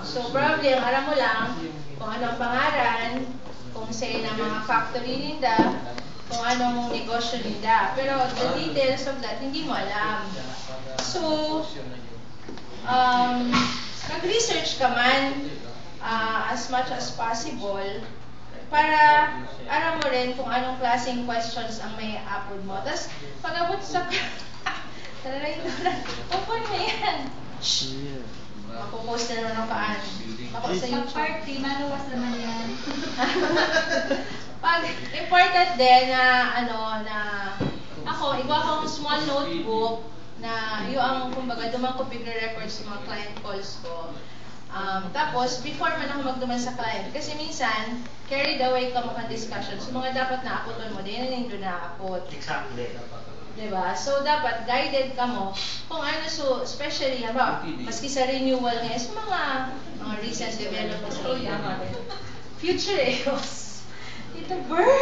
So probably ang alam mo lang kung anong pangalan, kung say na mga factory ninda, kung anong negosyo ninda. Pero the details of that, hindi mo alam. So, mag-research ka man as much as possible para alam mo rin kung anong klaseng questions ang may upload mo. Tapos, pag-abot sa... Talaga ito na. Open mo yan. Shhh. Mapopost na naman ang kaan. Ako sa YouTube. Party, maluwas naman yan. Pag important din na na ako, igawa akong small notebook na yung ang kumbaga dumang ko record sa mga client calls ko. Tapos, before man ako magduman sa client, kasi minsan, carried away ka mga discussions. So, mga dapat na aputon mo, din na doon na apot. Exactly. Diba? So, dapat guided ka mo kung ano, so, especially, maski sa renewal ngayon, sa mga recent developments sa future EOS. Tito Bird!